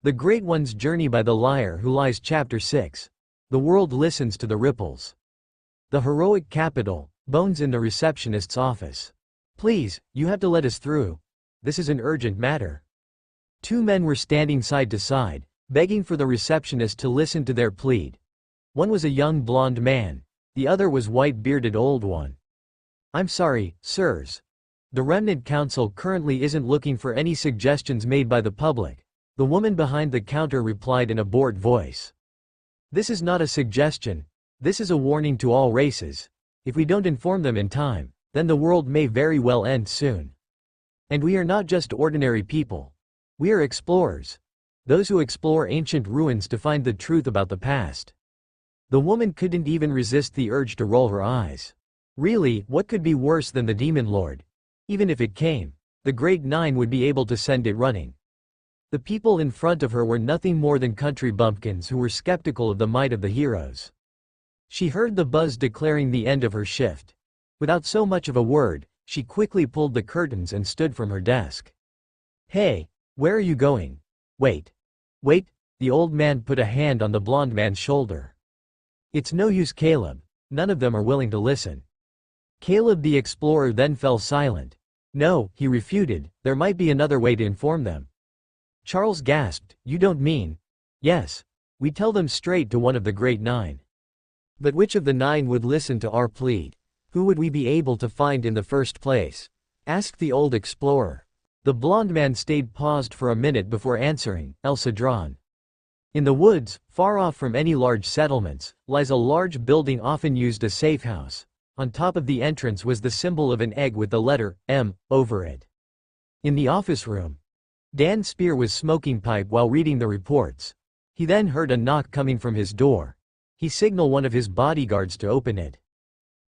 The Great One's Journey by the Liar Who Lies Chapter 6. The world listens to the ripples. The heroic capital, Bones in the receptionist's office. Please, you have to let us through. This is an urgent matter. Two men were standing side to side, begging for the receptionist to listen to their plead. One was a young blonde man, the other was white-bearded old one. I'm sorry, sirs. The Remnant Council currently isn't looking for any suggestions made by the public, the woman behind the counter replied in a bored voice. This is not a suggestion, this is a warning to all races. If we don't inform them in time, then the world may very well end soon. And we are not just ordinary people. We are explorers. Those who explore ancient ruins to find the truth about the past. The woman couldn't even resist the urge to roll her eyes. Really, what could be worse than the Demon Lord? Even if it came, the Great Nine would be able to send it running. The people in front of her were nothing more than country bumpkins who were skeptical of the might of the heroes. She heard the buzz declaring the end of her shift. Without so much of a word, she quickly pulled the curtains and stood from her desk. Hey, where are you going? Wait. Wait, the old man put a hand on the blonde man's shoulder. It's no use, Caleb. None of them are willing to listen. Caleb the explorer then fell silent. No, he refuted, there might be another way to inform them. Charles gasped, you don't mean? Yes. We tell them straight to one of the Great Nine. But which of the nine would listen to our plea? Who would we be able to find in the first place? Asked the old explorer. The blonde man stayed paused for a minute before answering, El Cedron. In the woods, far off from any large settlements, lies a large building often used as safe house. On top of the entrance was the symbol of an egg with the letter M over it. In the office room, Dan Spear was smoking pipe while reading the reports. He then heard a knock coming from his door. He signaled one of his bodyguards to open it.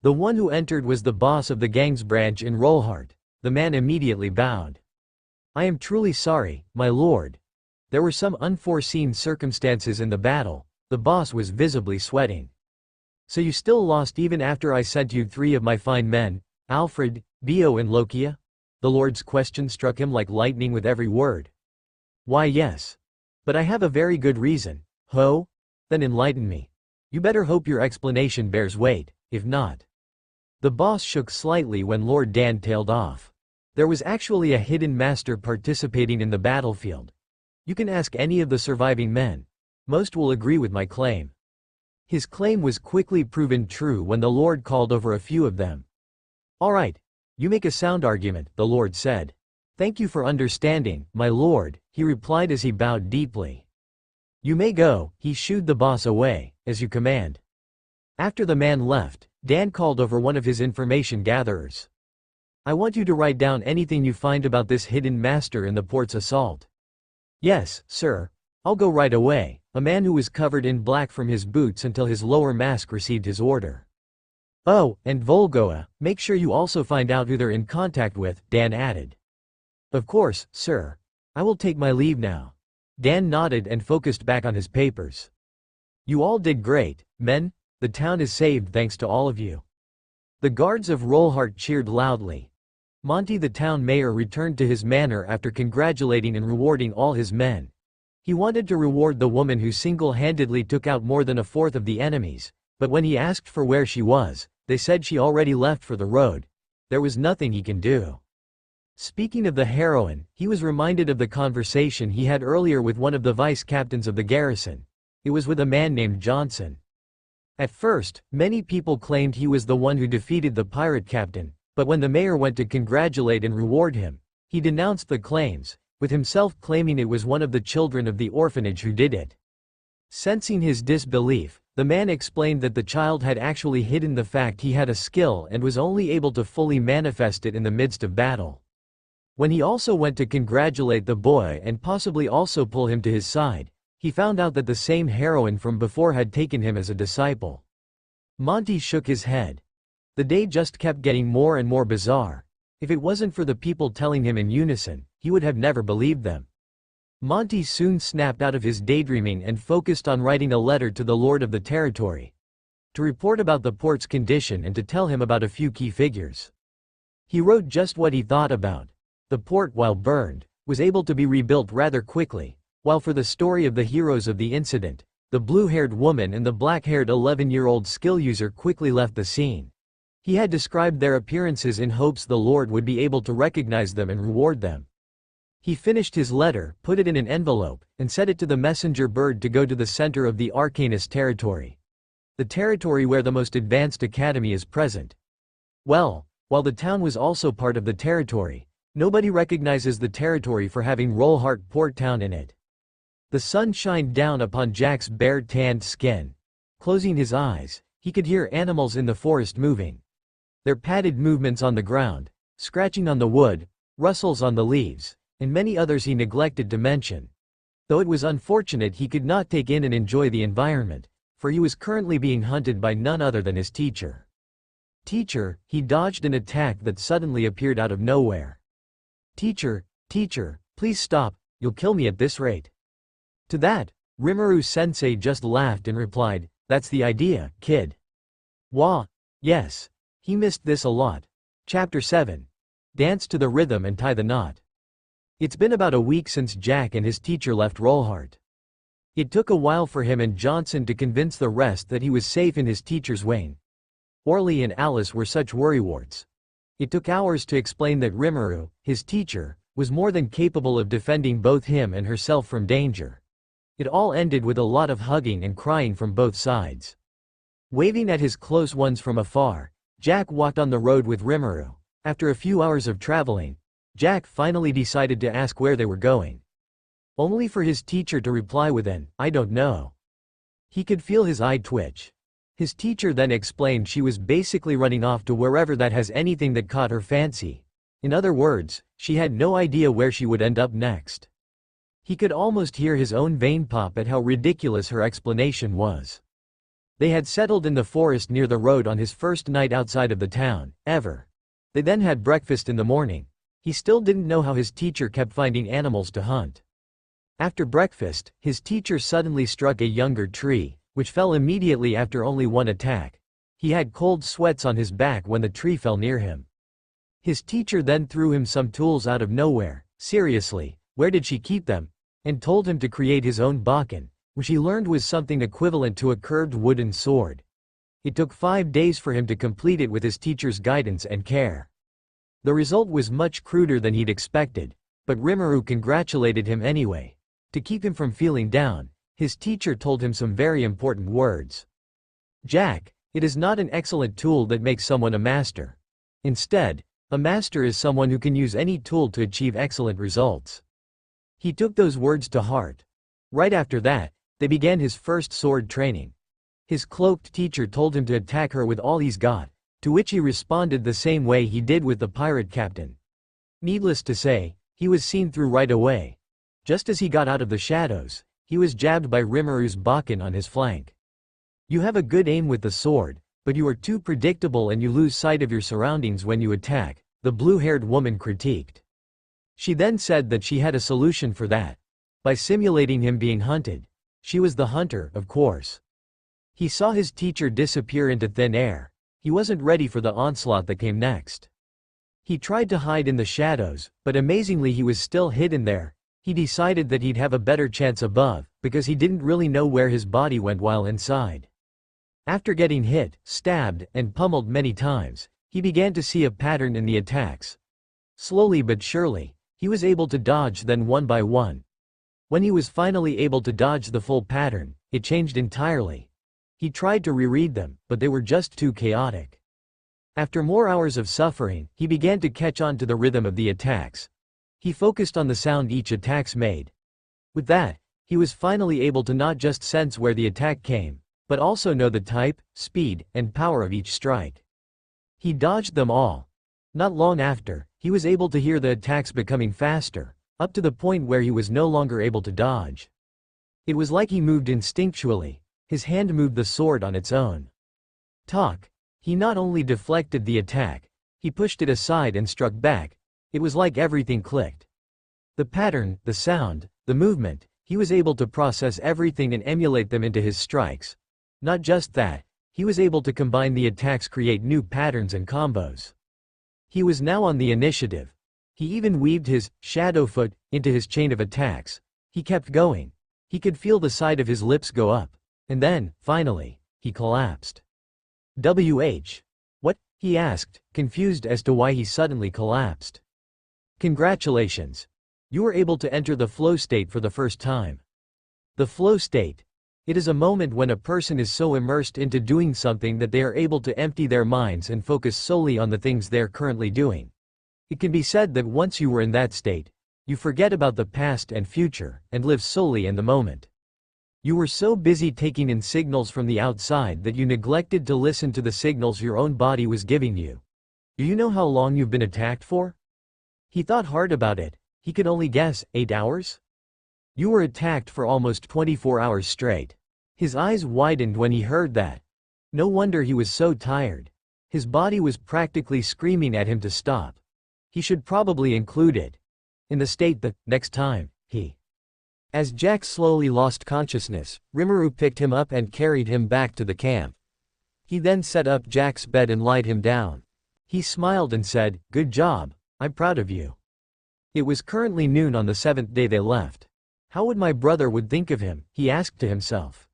The one who entered was the boss of the gang's branch in Rollhart. The man immediately bowed. I am truly sorry, my lord. There were some unforeseen circumstances in the battle. The boss was visibly sweating. So you still lost even after I sent you 3 of my fine men, Alfred, Bio and Lokia? The lord's question struck him like lightning with every word. Why yes. But I have a very good reason. Ho? Then enlighten me. You better hope your explanation bears weight, if not. The boss shook slightly when Lord Dan tailed off. There was actually a hidden master participating in the battlefield. You can ask any of the surviving men. Most will agree with my claim. His claim was quickly proven true when the Lord called over a few of them. All right. You make a sound argument, the Lord said. Thank you for understanding, my lord, he replied as he bowed deeply. You may go, he shooed the boss away, as you command. After the man left, Dan called over one of his information gatherers. I want you to write down anything you find about this hidden master in the port's assault. Yes, sir. I'll go right away, a man who was covered in black from his boots until his lower mask received his order. Oh, and Volgoa, make sure you also find out who they're in contact with, Dan added. Of course, sir. I will take my leave now. Dan nodded and focused back on his papers. You all did great, men. The town is saved thanks to all of you. The guards of Rollhart cheered loudly. Monty the town mayor returned to his manor after congratulating and rewarding all his men. He wanted to reward the woman who single-handedly took out more than a fourth of the enemies, but when he asked for where she was, they said she already left for the road. There was nothing he can do. Speaking of the heroine, he was reminded of the conversation he had earlier with one of the vice-captains of the garrison. It was with a man named Johnson. At first, many people claimed he was the one who defeated the pirate captain, but when the mayor went to congratulate and reward him, he denounced the claims, with himself claiming it was one of the children of the orphanage who did it. Sensing his disbelief, the man explained that the child had actually hidden the fact he had a skill and was only able to fully manifest it in the midst of battle. When he also went to congratulate the boy and possibly also pull him to his side, he found out that the same heroine from before had taken him as a disciple. Monty shook his head. The day just kept getting more and more bizarre. If it wasn't for the people telling him in unison, he would have never believed them. Monty soon snapped out of his daydreaming and focused on writing a letter to the lord of the territory, to report about the port's condition and to tell him about a few key figures. He wrote just what he thought about. The port, while burned, was able to be rebuilt rather quickly, While for the story of the heroes of the incident, the blue-haired woman and the black-haired 11-year-old skill user quickly left the scene. He had described their appearances in hopes the Lord would be able to recognize them and reward them. He finished his letter, put it in an envelope, and set it to the messenger bird to go to the center of the Arcanist territory. The territory where the most advanced academy is present. Well, while the town was also part of the territory, nobody recognizes the territory for having Rollhart Port Town in it. The sun shined down upon Jack's bare tanned skin. Closing his eyes, he could hear animals in the forest moving. Their padded movements on the ground, scratching on the wood, rustles on the leaves, and many others he neglected to mention. Though it was unfortunate he could not take in and enjoy the environment, for he was currently being hunted by none other than his teacher. Teacher, he dodged an attack that suddenly appeared out of nowhere. Teacher, please stop, you'll kill me at this rate. To that, Rimuru-sensei just laughed and replied, that's the idea, kid. Wah, yes. He missed this a lot. Chapter 7. Dance to the rhythm and tie the knot. It's been about a week since Jack and his teacher left Rollhart. It took a while for him and Johnson to convince the rest that he was safe in his teacher's wing. Orly and Alice were such worrywarts. It took hours to explain that Rimuru, his teacher, was more than capable of defending both him and herself from danger. It all ended with a lot of hugging and crying from both sides. Waving at his close ones from afar, Jack walked on the road with Rimuru. After a few hours of traveling, Jack finally decided to ask where they were going. Only for his teacher to reply with an, I don't know. He could feel his eye twitch. His teacher then explained she was basically running off to wherever that has anything that caught her fancy. In other words, she had no idea where she would end up next. He could almost hear his own vein pop at how ridiculous her explanation was. They had settled in the forest near the road on his first night outside of the town, ever. They then had breakfast in the morning. He still didn't know how his teacher kept finding animals to hunt. After breakfast, his teacher suddenly struck a younger tree, which fell immediately after only one attack. He had cold sweats on his back when the tree fell near him. His teacher then threw him some tools out of nowhere. Seriously, where did she keep them? And told him to create his own bakken, which he learned was something equivalent to a curved wooden sword. It took 5 days for him to complete it with his teacher's guidance and care. The result was much cruder than he'd expected, but Rimuru congratulated him anyway. To keep him from feeling down, his teacher told him some very important words. Jack, it is not an excellent tool that makes someone a master. Instead, a master is someone who can use any tool to achieve excellent results. He took those words to heart. Right after that, they began his first sword training. His cloaked teacher told him to attack her with all he's got, to which he responded the same way he did with the pirate captain. Needless to say, he was seen through right away. Just as he got out of the shadows, he was jabbed by Rimuru's bakken on his flank. You have a good aim with the sword, but you are too predictable and you lose sight of your surroundings when you attack, the blue-haired woman critiqued. She then said that she had a solution for that. By simulating him being hunted. She was the hunter, of course. He saw his teacher disappear into thin air. He wasn't ready for the onslaught that came next. He tried to hide in the shadows, but amazingly he was still hidden there. He decided that he'd have a better chance above, because he didn't really know where his body went while inside. After getting hit, stabbed, and pummeled many times, he began to see a pattern in the attacks. Slowly but surely, he was able to dodge them one by one. When he was finally able to dodge the full pattern, it changed entirely. He tried to reread them, but they were just too chaotic. After more hours of suffering, he began to catch on to the rhythm of the attacks. He focused on the sound each attack made. With that, he was finally able to not just sense where the attack came, but also know the type, speed, and power of each strike. He dodged them all. Not long after, he was able to hear the attacks becoming faster, up to the point where he was no longer able to dodge. It was like he moved instinctually. His hand moved the sword on its own. He not only deflected the attack, he pushed it aside and struck back. It was like everything clicked. The pattern, the sound, the movement, he was able to process everything and emulate them into his strikes. Not just that, he was able to combine the attacks, create new patterns and combos. He was now on the initiative. He even weaved his shadow foot into his chain of attacks, He kept going. He could feel the side of his lips go up. And then, finally, he collapsed. What? He asked, confused as to why he suddenly collapsed. Congratulations. You were able to enter the flow state for the first time. The flow state. It is a moment when a person is so immersed into doing something that they are able to empty their minds and focus solely on the things they are currently doing. It can be said that once you were in that state, you forget about the past and future, and live solely in the moment. You were so busy taking in signals from the outside that you neglected to listen to the signals your own body was giving you. Do you know how long you've been attacked for? He thought hard about it. He could only guess, 8 hours? You were attacked for almost 24 hours straight. His eyes widened when he heard that. No wonder he was so tired. His body was practically screaming at him to stop. He should probably include it in the state that, next time, he. As Jack slowly lost consciousness, Rimuru picked him up and carried him back to the camp. He then set up Jack's bed and lied him down. He smiled and said, "Good job, I'm proud of you." It was currently noon on the 7th day they left. How would my brother would think of him, he asked to himself.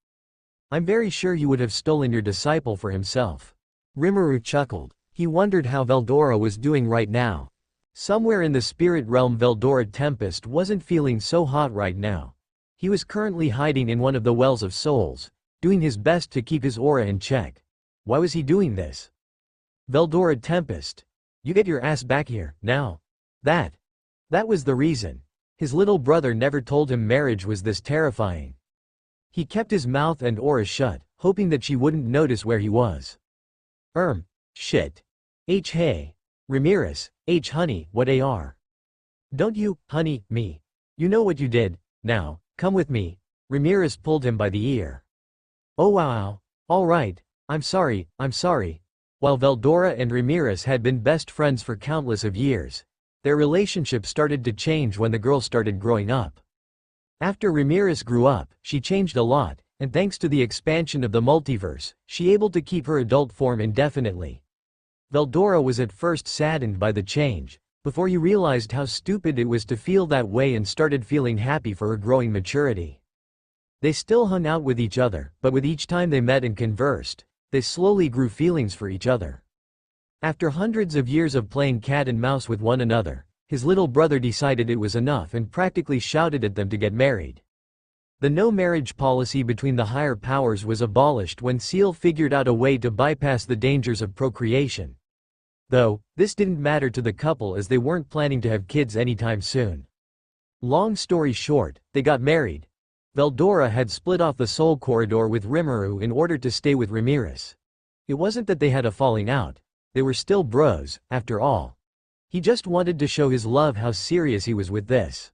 I'm very sure he would have stolen your disciple for himself. Rimuru chuckled. He wondered how Veldora was doing right now. Somewhere in the spirit realm Veldora Tempest wasn't feeling so hot right now. He was currently hiding in one of the wells of souls, doing his best to keep his aura in check. Why was he doing this? Veldora Tempest. You get your ass back here, now. That was the reason. His little brother never told him marriage was this terrifying. He kept his mouth and aura shut, hoping that she wouldn't notice where he was. Shit. Hey. Ramirez, honey, what AR? Don't you, honey, me. You know what you did, now, come with me. Ramirez pulled him by the ear. Oh wow. Alright, I'm sorry. While Veldora and Ramirez had been best friends for countless of years, their relationship started to change when the girl started growing up. After Ramirez grew up, she changed a lot, and thanks to the expansion of the multiverse, she able to keep her adult form indefinitely. Veldora was at first saddened by the change, before he realized how stupid it was to feel that way and started feeling happy for her growing maturity. They still hung out with each other, but with each time they met and conversed, they slowly grew feelings for each other. After hundreds of years of playing cat and mouse with one another, his little brother decided it was enough and practically shouted at them to get married. The no marriage policy between the higher powers was abolished when Seal figured out a way to bypass the dangers of procreation. Though, this didn't matter to the couple as they weren't planning to have kids anytime soon. Long story short, they got married. Veldora had split off the soul corridor with Rimuru in order to stay with Ramirez. It wasn't that they had a falling out. They were still bros, after all. He just wanted to show his love how serious he was with this.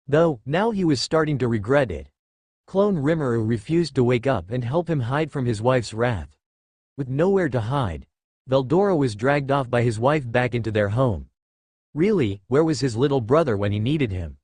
Though, now he was starting to regret it. Clone Rimuru refused to wake up and help him hide from his wife's wrath. With nowhere to hide, Veldora was dragged off by his wife back into their home. Really, where was his little brother when he needed him?